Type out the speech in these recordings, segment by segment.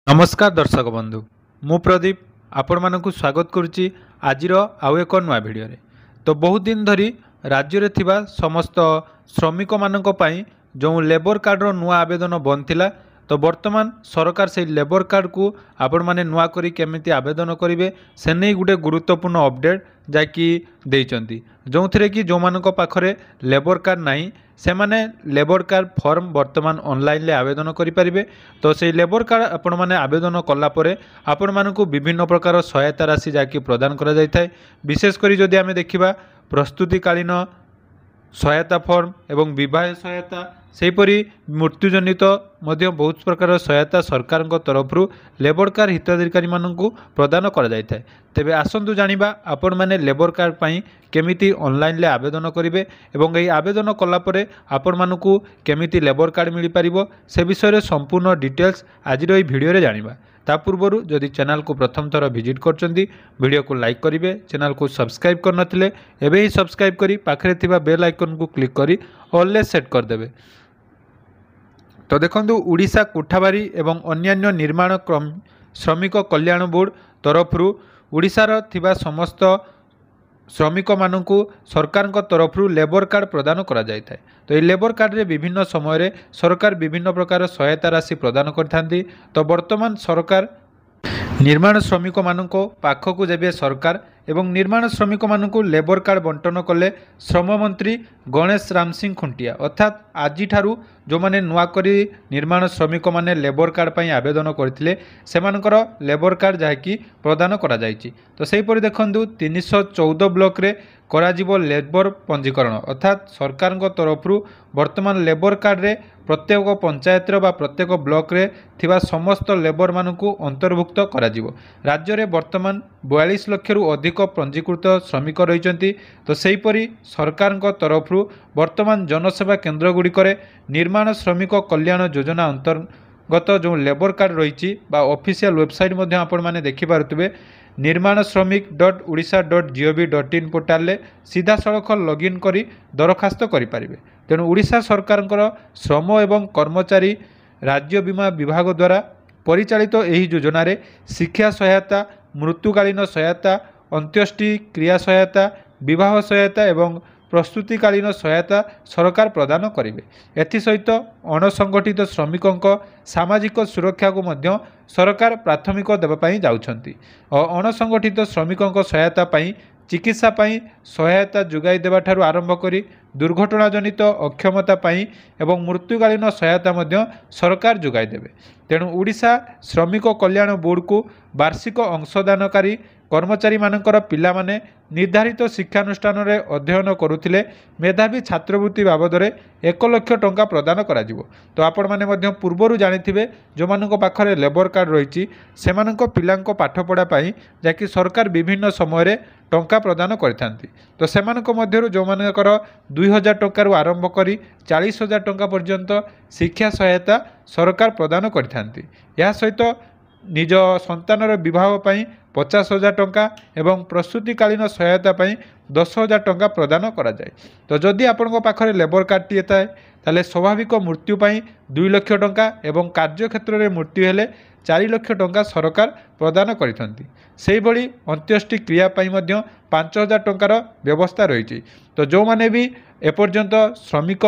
नमस्कार दर्शक बंधु मु प्रदीप आपण मानक स्वागत करुच्ची आज आउ एक नुआ भिडियो तो बहुत दिन धरी राज्य रे थिबा समस्त श्रमिक मानक पई जो लेबर कार्डर नुआ आवेदन बंद थिला तो वर्तमान सरकार से लेबर कार्ड को आपण माने नुआ करी केमिति आवेदन करेंगे से नहीं गोटे गुरुत्वपूर्ण अपडेट जाकि देइचंती जो थे कि जो मानक पाखरे लेबर कार्ड नहीं से माने लेबर कार्ड फॉर्म वर्तमान ऑनलाइन आवेदन करें। तो से लेबर कार्ड आपण माने आवेदन कलापर आपण मानक विभिन्न प्रकार सहायता राशि जाकि प्रदान करा जाय थाए। विशेषकर जदि आम देखा प्रस्तुतिकालीन सहायता फॉर्म एवं विवाह सहायता सेहीपरि मृत्युजनित बहुत प्रकार सहायता सरकार तरफ लेबर कार्ड हिताधिकारी मानू प्रदान करा जाय थाए। तेबे आसंतु जानिबा आपण माने लेबर कार्ड पई केमिति ऑनलाइन ले आवेदन करेंगे एवं यही आवेदन कलापर आपण मानू केमिति लेबर कार्ड मिल पारिबो से विषय संपूर्ण डिटेल्स आज ये भिडियो रे जानिबा। ता पूर्व जदि चैनल को प्रथम थर विजिट करछंती वीडियो को लाइक करेंगे, चैनल को सब्सक्राइब करनथिले एबे ही सब्सक्राइब करी पाखरे थिबा बेल आइकन को क्लिक करी ऑल सेट कर देबे। तो देखंतु ओडिशा कोठाबारी एवं अन्यान्य निर्माण श्रमिक कल्याण बोर्ड तरफ ओडिशार थिबा समस्त श्रमिक मानू सरकार तरफ लेबर कार्ड प्रदान करा जाय थाए। तो ये लेबर कार्ड रे विभिन्न समय सरकार विभिन्न प्रकार सहायता राशि प्रदान करथांती। तो वर्तमान सरकार निर्माण श्रमिक मानू पाखक जेबे सरकार एवं निर्माण श्रमिक मानू लेबर कार्ड बंटन कले श्रम मंत्री गणेश राम सिंह खुंटिया अर्थात आज जो माने नुआ करी निर्माण श्रमिक माने लेबर कार्ड पई आवेदन करथिले सेमानकर लेबर कार्ड जहाँकि प्रदान करा जायछि। तो सेहीपरि देखंतु 314 ब्लॉक रे कराजिबो लेबर पंजीकरण अर्थात सरकार तरफ वर्तमान लेबर कार्ड रे प्रत्येक पंचायत बा प्रत्येक ब्लॉक रे थिबा समस्त लेबर मानू अंतर्भुक्त कराजिबो। राज्य रे वर्तमान 42 लाख रु अधिक पंजीकृत श्रमिक रही। तो सेहीपरि सरकार तरफ वर्तमान जनसेवा केन्द्र गुड़िकरे निर्माण श्रमिक कल्याण योजना अंतर्गत जो लेबर कार्ड रही ऑफिशियल वेबसाइट आपण माने देखि पारुथिबे निर्माण श्रमिक .odisha.gov.in पोर्टाल रे सीधा सड़क लॉगिन करी दरखास्त करें। तेणु ओडिशा सरकार श्रम एवं कर्मचारी राज्य बीमा विभाग द्वारा परिचालित एही योजना रे शिक्षा सहायता, मृत्युकालीन सहायता, अंत्येष्टि क्रिया सहायता, विवाह सहायता एवं प्रस्तुतिकालीन सहायता सरकार प्रदान करेंगे। एसहित अणसंगठित श्रमिकों सामाजिक सुरक्षा को मध्य सरकार प्राथमिक देवाई जाउछंती और अणसंगठित श्रमिकों सहायता पाई चिकित्सा पाई सहायता जोगाई देवा ठारू आरंभ करी दुर्घटना जनित अक्षमता पाई एवं मृत्युकालीन सहायता मध्य सरकार जोगाई देवे। तेणु ओडिशा श्रमिक कल्याण बोर्ड को वार्षिक अंशदानकारी कर्मचारी मानकर पिला माने निर्धारित शिक्षानुष्ठान रे अध्ययन करुथिले मेधावी छात्रवृत्ति बाबद 1 लाख टंका प्रदान करा जिवो। तो आपण माने मध्य पूर्वरु जानिथिबे जो मानक पाखरे लेबर कार्ड रहिछि सेमानक पिलांक पाठपढ़ा पाई जाकि सरकार विभिन्न समय रे टंका प्रदान करथांती। तो सेमानक मध्यरु जो मानकर 2000 टंका आरंभ करी 40,000 टंका पर्यंत शिक्षा सहायता सरकार प्रदान करथांती। या सहित निज संतानर विवाह पाई 50,000 टंका एवं प्रस्तुतिकालीन सहायता पाई 10,000 टंका प्रदान करा जाए। तो जदि आपण पाखरे लेबर कार्ड टी थाए ताले स्वाभाविक मृत्यु पाई 2 लाख टंका एवं कार्य क्षेत्र में मृत्यु हेले 4 लाख टंका सरकार प्रदान करथंती। सेही भली अंत्येष्टि क्रिया पाई मध्य 5,000 टंकार व्यवस्था रही। तो जो माने भी एपर्यंत श्रमिक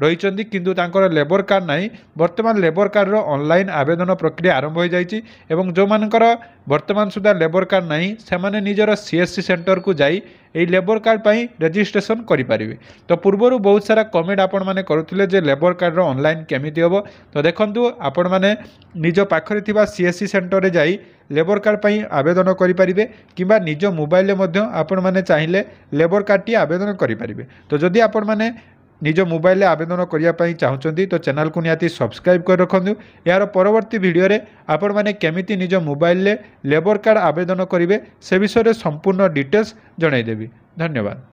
रही किंतु तांकर लेबर कार्ड नहीं वर्तमान लेबर कार्ड ऑनलाइन आवेदन प्रक्रिया आरंभ हो जाइए एवं जो मानकर वर्तमान सुधा लेबर कार्ड नहीं से माने निजर सीएससी सेंटर को जाई a labour card pi registration करें। तो पूर्वर बहुत सारा कमेंट आपण माने करुथिले जे लेबर कार्ड ऑनलाइन केमिति होबो। तो देखंतु आपण माने निज पाखरे थिबा सीएससी सेंटर रे जाई लेबर कार्ड पाई आवेदन करें किंबा निज मोबाइल रे मध्य आपण माने चाहिले लेबर कार्ड टी आवेदन करें। तो जदि आपण माने निज मोबाइल आवेदन करने चाहते तो चैनल को निहाती सब्सक्राइब कर रखु। यार परवर्ती वीडियो रे आपण माने केमिति निज मोबाइल लेबर कार्ड आवेदन करेंगे से विषय संपूर्ण डिटेल्स जनईदेवी। धन्यवाद।